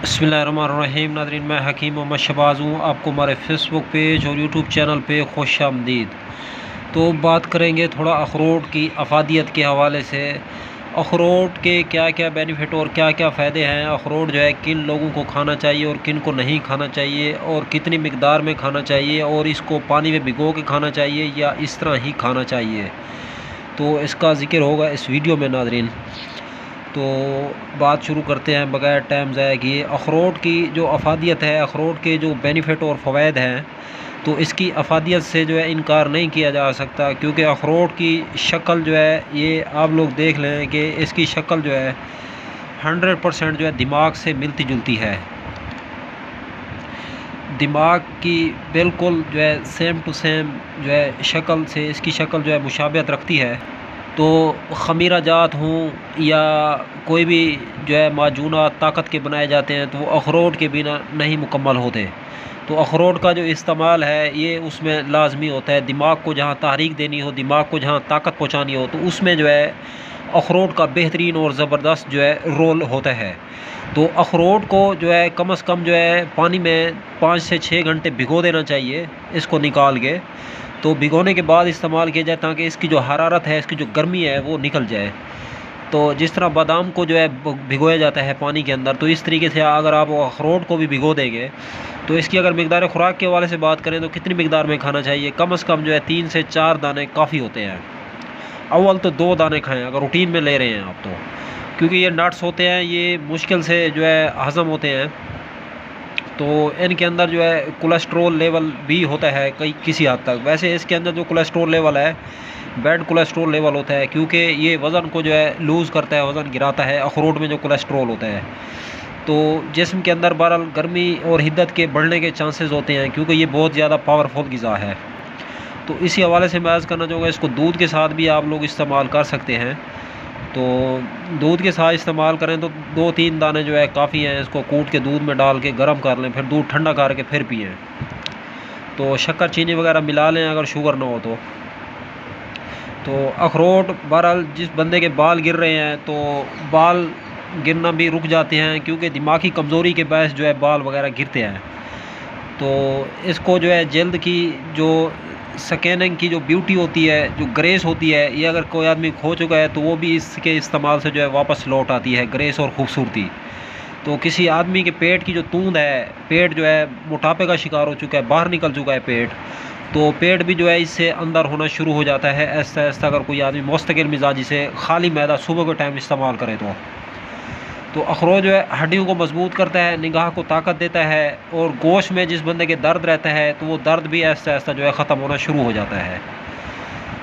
बिस्मिल्लाहिर्रहमानिर्रहीम। नाज़रीन, मैं हकीम मोहम्मद शहबाज हूँ। आपको हमारे फेसबुक पेज और यूट्यूब चैनल पे खुश आमदीद। तो बात करेंगे थोड़ा अखरोट की अफादियत के हवाले से। अखरोट के क्या क्या बेनिफिट और क्या क्या फ़ायदे हैं, अखरोट जो है किन लोगों को खाना चाहिए और किन को नहीं खाना चाहिए, और कितनी मिकदार में खाना चाहिए, और इसको पानी में भिगो के खाना चाहिए या इस तरह ही खाना चाहिए, तो इसका ज़िक्र होगा इस वीडियो में नाज़रीन। तो बात शुरू करते हैं बगैर टाइम ज़ाया किए। अखरोट की जो अफादियत है, अखरोट के जो बेनिफिट और फ़वाइद हैं, तो इसकी अफादियत से जो है इनकार नहीं किया जा सकता, क्योंकि अखरोट की शक्ल जो है, ये आप लोग देख लें कि इसकी शक्ल जो है 100% जो है दिमाग से मिलती जुलती है। दिमाग की बिल्कुल जो है सेम टू सेम जो है शक्ल से इसकी शक्ल जो है मुशाबहत रखती है। तो ख़मीरा जात हों या कोई भी जो है माजूनात ताकत के बनाए जाते हैं, तो वो अखरोट के बिना नहीं मुकम्मल होते। तो अखरोट का जो इस्तेमाल है ये उसमें लाजमी होता है। दिमाग को जहाँ तहरीक देनी हो, दिमाग को जहाँ ताकत पहुँचानी हो, तो उसमें जो है अखरोट का बेहतरीन और ज़बरदस्त जो है रोल होता है। तो अखरोट को जो है कम से कम जो है पानी में 5 से 6 घंटे भिगो देना चाहिए, इसको निकाल के। तो भिगोने के बाद इस्तेमाल किया जाए, ताकि इसकी जो हरारत है, इसकी जो गर्मी है वो निकल जाए। तो जिस तरह बादाम को जो है भिगोया जाता है पानी के अंदर, तो इस तरीके से अगर आप अखरोट को भी भिगो देंगे, तो इसकी अगर मिकदार खुराक के हवाले से बात करें तो कितनी मिकदार में खाना चाहिए, कम से कम जो है 3 से 4 दाने काफ़ी होते हैं। अव्वल तो 2 दाने खाएं अगर रूटीन में ले रहे हैं आप, तो क्योंकि ये नट्स होते हैं, ये मुश्किल से जो है हज़म होते हैं। तो इनके अंदर जो है कोलेस्ट्रोल लेवल भी होता है किसी हद तक। वैसे इसके अंदर जो कोलेस्ट्रोल लेवल है, बैड कोलेस्ट्रोल लेवल होता है, क्योंकि ये वज़न को जो है लूज़ करता है, वज़न गिराता है अखरोट में जो कोलेस्ट्रोल होता है। तो जिस्म के अंदर बहरहाल गर्मी और हिद्दत के बढ़ने के चांसेस होते हैं, क्योंकि ये बहुत ज़्यादा पावरफुल ग़िज़ा है। तो इसी हवाले से मैं अर्ज़ करना चाहूँगा, इसको दूध के साथ भी आप लोग इस्तेमाल कर सकते हैं। तो दूध के साथ इस्तेमाल करें तो 2-3 दाने जो है काफ़ी हैं। इसको कूट के दूध में डाल के गर्म कर लें, फिर दूध ठंडा करके फिर पिएँ। तो शक्कर चीनी वगैरह मिला लें अगर शुगर ना हो तो अखरोट बहरहाल जिस बंदे के बाल गिर रहे हैं, तो बाल गिरना भी रुक जाते हैं, क्योंकि दिमागी कमज़ोरी के बायस जो है बाल वगैरह गिरते हैं। तो इसको जो है जल्द की जो स्कैनिंग की जो ब्यूटी होती है, जो ग्रेस होती है, ये अगर कोई आदमी खो चुका है तो वो भी इसके इस्तेमाल से जो है वापस लौट आती है, ग्रेस और ख़ूबसूरती। तो किसी आदमी के पेट की जो तूंद है, पेट जो है मोटापे का शिकार हो चुका है, बाहर निकल चुका है पेट, तो पेट भी जो है इससे अंदर होना शुरू हो जाता है ऐसा ऐसा, अगर कोई आदमी मुस्तकिल मिजाजी से खाली मैदा सुबह के टाइम इस्तेमाल करे तो अखरोट जो है हड्डियों को मजबूत करता है, निगाह को ताकत देता है, और गोश्त में जिस बंदे के दर्द रहता है तो वो दर्द भी ऐसा ऐसा जो है ख़त्म होना शुरू हो जाता है।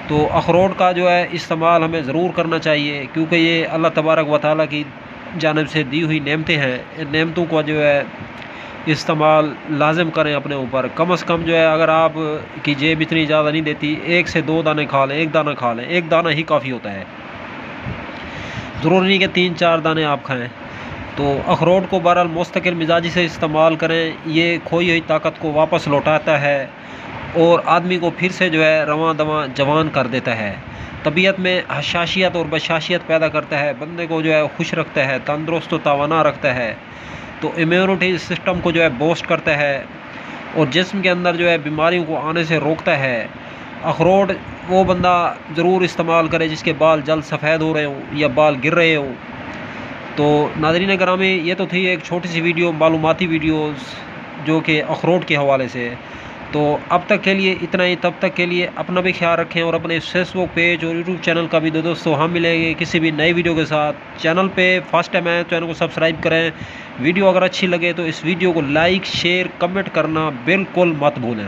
तो अखरोट का जो है इस्तेमाल हमें ज़रूर करना चाहिए, क्योंकि ये अल्लाह तबारक व तआला की जानिब से दी हुई नेमतें हैं। इन नेमतों को जो है इस्तेमाल लाजिम करें अपने ऊपर। कम से कम जो है अगर आप की जेब इतनी ज़्यादा नहीं देती, 1 से 2 दाने खा लें, 1 दाना खा लें, 1 दाना ही काफ़ी होता है, ज़रूरी नहीं कि 3-4 दाने आप खाएं। तो अखरोट को बहरहाल मुस्तकिल मिजाजी से इस्तेमाल करें, ये खोई हुई ताकत को वापस लौटाता है और आदमी को फिर से जो है रवां दवां जवान कर देता है, तबीयत में हशाशियत और बशाशियत पैदा करता है, बंदे को जो है खुश रखता है, तंदुरुस्त व तवाना रखता है। तो इम्यूनिटी सिस्टम को जो है बूस्ट करता है और जिस्म के अंदर जो है बीमारियों को आने से रोकता है। अखरोट वो बंदा ज़रूर इस्तेमाल करे जिसके बाल जल्द सफ़ेद हो रहे हों या बाल गिर रहे हों। तो नाज़रीन गिरामी, ये तो थी एक छोटी सी वीडियो, मालूमाती वीडियोस जो कि अखरोट के हवाले से। तो अब तक के लिए इतना ही। तब तक के लिए अपना भी ख्याल रखें और अपने फेसबुक पेज और यूट्यूब चैनल का भी दोस्तों हम मिलेंगे किसी भी नई वीडियो के साथ। चैनल पे फर्स्ट टाइम आए, चैनल को सब्सक्राइब करें। वीडियो अगर अच्छी लगे तो इस वीडियो को लाइक, शेयर, कमेंट करना बिल्कुल मत भूलें।